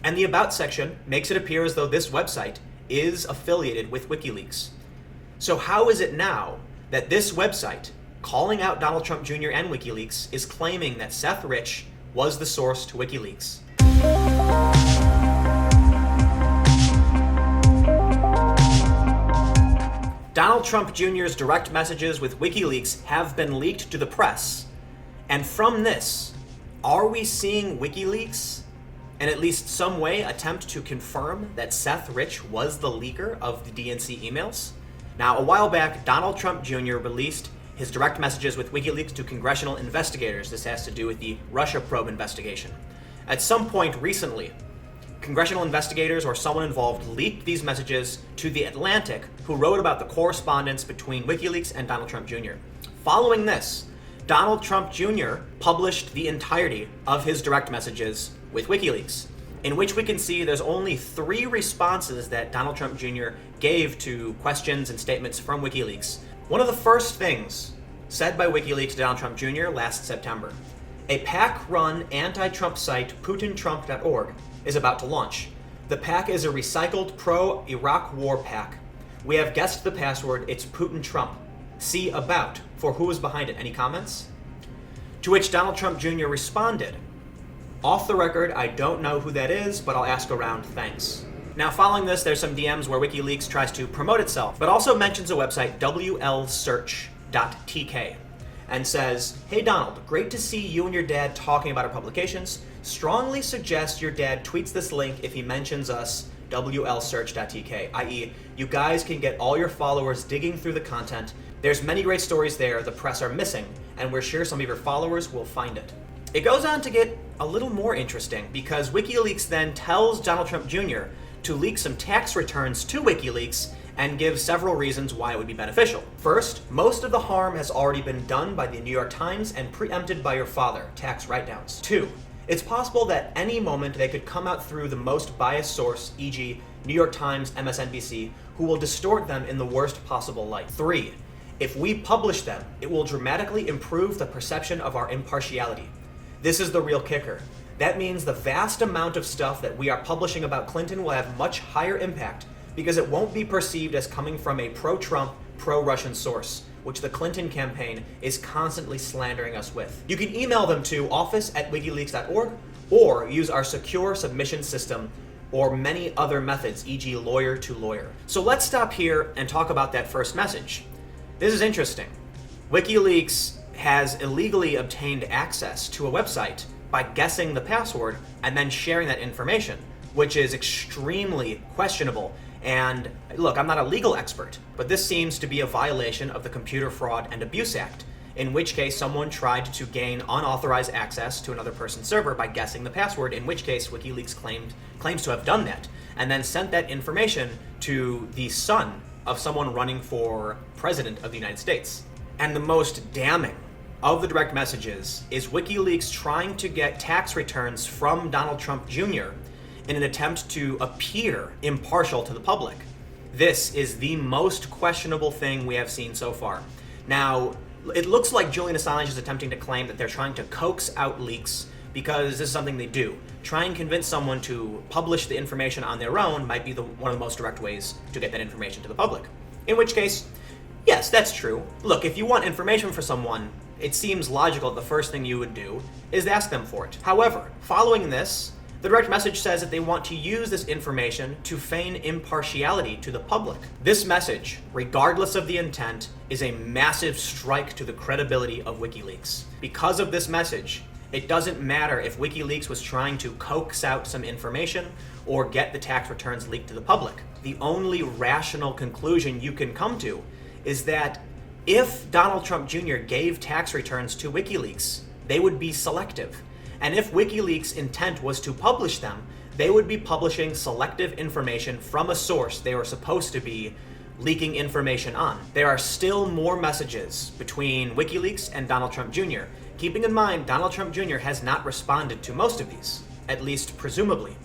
And the About section makes it appear as though this website is affiliated with Wikileaks. So how is it now that this website, calling out Donald Trump Jr. and Wikileaks, is claiming that Seth Rich was the source to Wikileaks? Donald Trump Jr.'s direct messages with Wikileaks have been leaked to the press. And from this, are we seeing Wikileaks in at least some way attempt to confirm that Seth Rich was the leaker of the DNC emails? Now, a while back, Donald Trump Jr. released his direct messages with Wikileaks to congressional investigators. This has to do with the Russia probe investigation. At some point recently, congressional investigators or someone involved leaked these messages to The Atlantic, who wrote about the correspondence between Wikileaks and Donald Trump Jr. Following this, Donald Trump Jr. published the entirety of his direct messages with Wikileaks, in which we can see there's only 3 responses that Donald Trump Jr. gave to questions and statements from Wikileaks. One of the first things said by Wikileaks to Donald Trump Jr. last September: a PAC-run anti-Trump site, PutinTrump.org, is about to launch. The PAC is a recycled pro-Iraq war PAC. We have guessed the password. It's Putin Trump. See About for who is behind it. Any comments? To which Donald Trump Jr. responded, "Off the record, I don't know who that is, but I'll ask around, thanks." Now, following this, there's some DMs where Wikileaks tries to promote itself, but also mentions a website, WLSearch.tk, and says, "Hey Donald, great to see you and your dad talking about our publications. Strongly suggest your dad tweets this link if he mentions us, WLSearch.tk, i.e., you guys can get all your followers digging through the content. There's many great stories there the press are missing, and we're sure some of your followers will find it." It goes on to get a little more interesting, because Wikileaks then tells Donald Trump Jr. to leak some tax returns to Wikileaks and give several reasons why it would be beneficial. First, most of the harm has already been done by the New York Times and preempted by your father, tax write-downs. 2, it's possible that any moment they could come out through the most biased source, e.g. New York Times, MSNBC, who will distort them in the worst possible light. 3, if we publish them, it will dramatically improve the perception of our impartiality. This is the real kicker. That means the vast amount of stuff that we are publishing about Clinton will have much higher impact because it won't be perceived as coming from a pro-Trump, pro-Russian source, which the Clinton campaign is constantly slandering us with. You can email them to office@wikileaks.org or use our secure submission system or many other methods, e.g. lawyer to lawyer. So let's stop here and talk about that first message. This is interesting. Wikileaks has illegally obtained access to a website by guessing the password and then sharing that information, which is extremely questionable. And look, I'm not a legal expert, but this seems to be a violation of the Computer Fraud and Abuse Act, in which case someone tried to gain unauthorized access to another person's server by guessing the password, in which case Wikileaks claims to have done that, and then sent that information to the son of someone running for president of the United States. And the most damning of the direct messages is Wikileaks trying to get tax returns from Donald Trump Jr. in an attempt to appear impartial to the public. This is the most questionable thing we have seen so far. Now, it looks like Julian Assange is attempting to claim that they're trying to coax out leaks because this is something they do. Try and convince someone to publish the information on their own might be one of the most direct ways to get that information to the public. In which case, yes, that's true. Look, if you want information for someone, it seems logical that the first thing you would do is ask them for it. However, following this, the direct message says that they want to use this information to feign impartiality to the public. This message, regardless of the intent, is a massive strike to the credibility of Wikileaks. Because of this message, it doesn't matter if Wikileaks was trying to coax out some information or get the tax returns leaked to the public. The only rational conclusion you can come to is that if Donald Trump Jr. gave tax returns to Wikileaks, they would be selective. And if Wikileaks' intent was to publish them, they would be publishing selective information from a source they were supposed to be leaking information on. There are still more messages between Wikileaks and Donald Trump Jr. Keeping in mind, Donald Trump Jr. has not responded to most of these, at least presumably.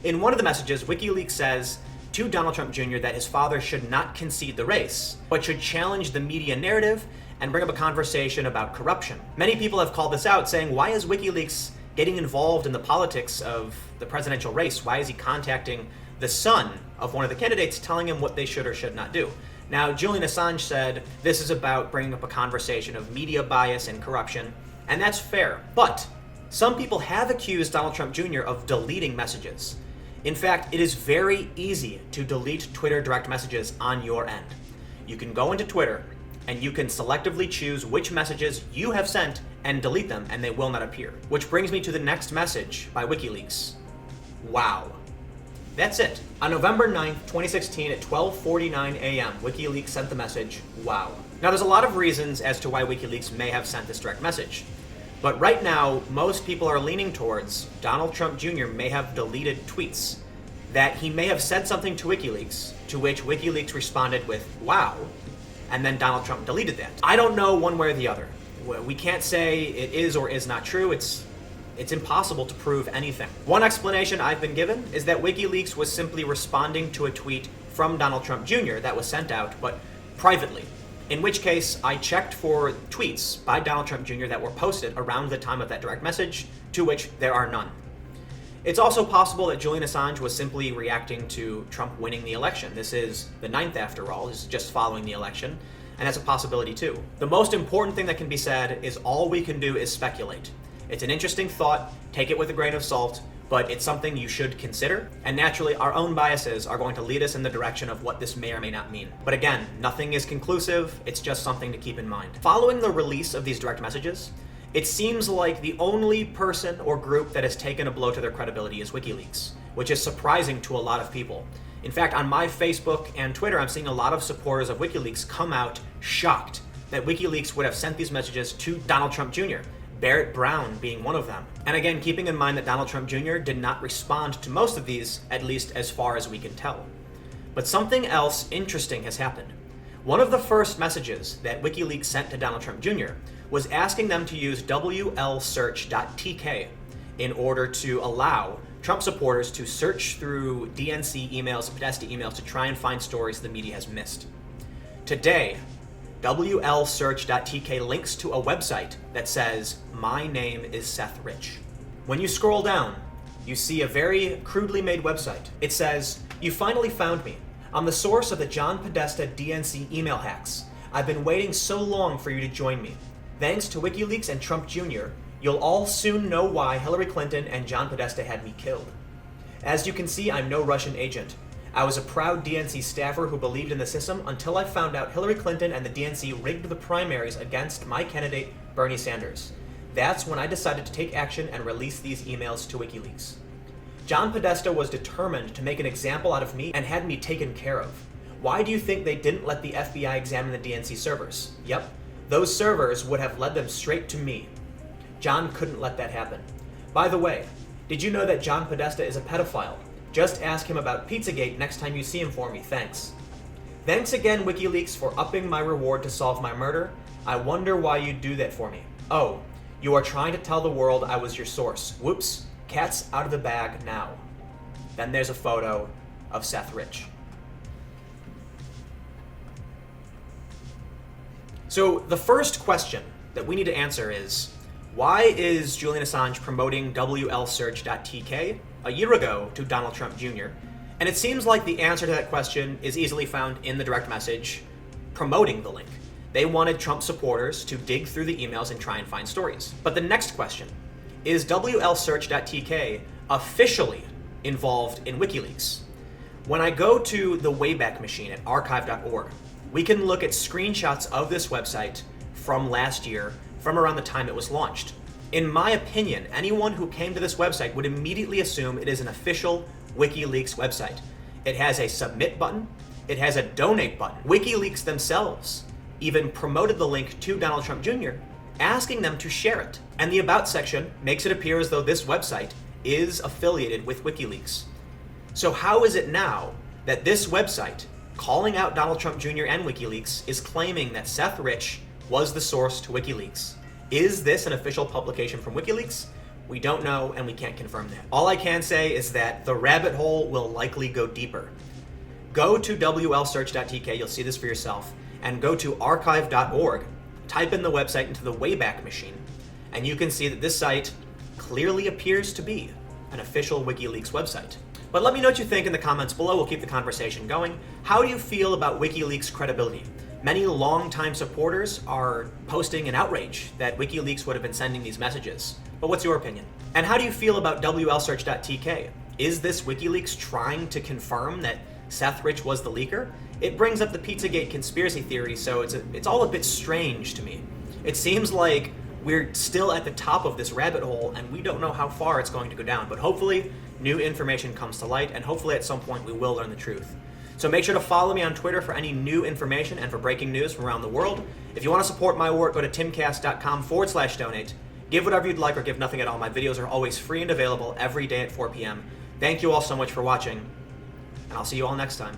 In one of the messages, Wikileaks says to Donald Trump Jr. that his father should not concede the race, but should challenge the media narrative and bring up a conversation about corruption. Many people have called this out, saying, why is Wikileaks getting involved in the politics of the presidential race? Why is he contacting the son of one of the candidates, telling him what they should or should not do? Now, Julian Assange said this is about bringing up a conversation of media bias and corruption, and that's fair. But some people have accused Donald Trump Jr. of deleting messages. In fact, it is very easy to delete Twitter direct messages on your end. You can go into Twitter and you can selectively choose which messages you have sent and delete them, and they will not appear. Which brings me to the next message by Wikileaks. Wow. That's it. On November 9th, 2016 at 12:49 a.m., Wikileaks sent the message, wow. Now, there's a lot of reasons as to why Wikileaks may have sent this direct message. But right now, most people are leaning towards Donald Trump Jr. may have deleted tweets, that he may have said something to Wikileaks, to which Wikileaks responded with, wow, and then Donald Trump deleted that. I don't know one way or the other. We can't say it is or is not true. It's impossible to prove anything. One explanation I've been given is that WikiLeaks was simply responding to a tweet from Donald Trump Jr. that was sent out, but privately. In which case, I checked for tweets by Donald Trump Jr. that were posted around the time of that direct message, to which there are none. It's also possible that Julian Assange was simply reacting to Trump winning the election. This is the 9th after all, this is just following the election, and that's a possibility too. The most important thing that can be said is all we can do is speculate. It's an interesting thought, take it with a grain of salt, but it's something you should consider, and naturally our own biases are going to lead us in the direction of what this may or may not mean. But again, nothing is conclusive, it's just something to keep in mind. Following the release of these direct messages, it seems like the only person or group that has taken a blow to their credibility is WikiLeaks, which is surprising to a lot of people. In fact, on my Facebook and Twitter, I'm seeing a lot of supporters of WikiLeaks come out shocked that WikiLeaks would have sent these messages to Donald Trump Jr., Barrett Brown being one of them. And again, keeping in mind that Donald Trump Jr. did not respond to most of these, at least as far as we can tell. But something else interesting has happened. One of the first messages that WikiLeaks sent to Donald Trump Jr. was asking them to use WLSearch.tk in order to allow Trump supporters to search through DNC emails, Podesta emails, to try and find stories the media has missed. Today, WLSearch.tk links to a website that says, "My name is Seth Rich." When you scroll down, you see a very crudely made website. It says, "You finally found me. I'm the source of the John Podesta DNC email hacks. I've been waiting so long for you to join me. Thanks to WikiLeaks and Trump Jr., you'll all soon know why Hillary Clinton and John Podesta had me killed. As you can see, I'm no Russian agent. I was a proud DNC staffer who believed in the system until I found out Hillary Clinton and the DNC rigged the primaries against my candidate, Bernie Sanders. That's when I decided to take action and release these emails to WikiLeaks. John Podesta was determined to make an example out of me and had me taken care of. Why do you think they didn't let the FBI examine the DNC servers? Yep, those servers would have led them straight to me. John couldn't let that happen. By the way, did you know that John Podesta is a pedophile? Just ask him about Pizzagate next time you see him for me, thanks. Thanks again, WikiLeaks, for upping my reward to solve my murder. I wonder why you'd do that for me. Oh, you are trying to tell the world I was your source. Whoops, cat's out of the bag now." Then there's a photo of Seth Rich. So the first question that we need to answer is, why is Julian Assange promoting WLSearch.tk a year ago to Donald Trump Jr.? And it seems like the answer to that question is easily found in the direct message promoting the link. They wanted Trump supporters to dig through the emails and try and find stories. But the next question, is WLSearch.tk officially involved in WikiLeaks? When I go to the Wayback Machine at archive.org, we can look at screenshots of this website from last year, from around the time it was launched. In my opinion, anyone who came to this website would immediately assume it is an official WikiLeaks website. It has a submit button, it has a donate button. WikiLeaks themselves even promoted the link to Donald Trump Jr., asking them to share it. And the About section makes it appear as though this website is affiliated with WikiLeaks. So how is it now that this website, calling out Donald Trump Jr. and WikiLeaks, is claiming that Seth Rich was the source to WikiLeaks? Is this an official publication from WikiLeaks? We don't know, and we can't confirm that. All I can say is that the rabbit hole will likely go deeper. Go to WLSearch.tk, you'll see this for yourself, and go to archive.org, type in the website into the Wayback Machine, and you can see that this site clearly appears to be an official WikiLeaks website. But let me know what you think in the comments below. We'll keep the conversation going. How do you feel about WikiLeaks' credibility? Many longtime supporters are posting an outrage that WikiLeaks would have been sending these messages. But what's your opinion? And how do you feel about WLSearch.tk? Is this WikiLeaks trying to confirm that Seth Rich was the leaker? It brings up the Pizzagate conspiracy theory, so it's all a bit strange to me. It seems like we're still at the top of this rabbit hole, and we don't know how far it's going to go down. But hopefully, new information comes to light, and hopefully at some point we will learn the truth. So make sure to follow me on Twitter for any new information and for breaking news from around the world. If you want to support my work, go to timcast.com/donate. Give whatever you'd like or give nothing at all. My videos are always free and available every day at 4 p.m. Thank you all so much for watching, and I'll see you all next time.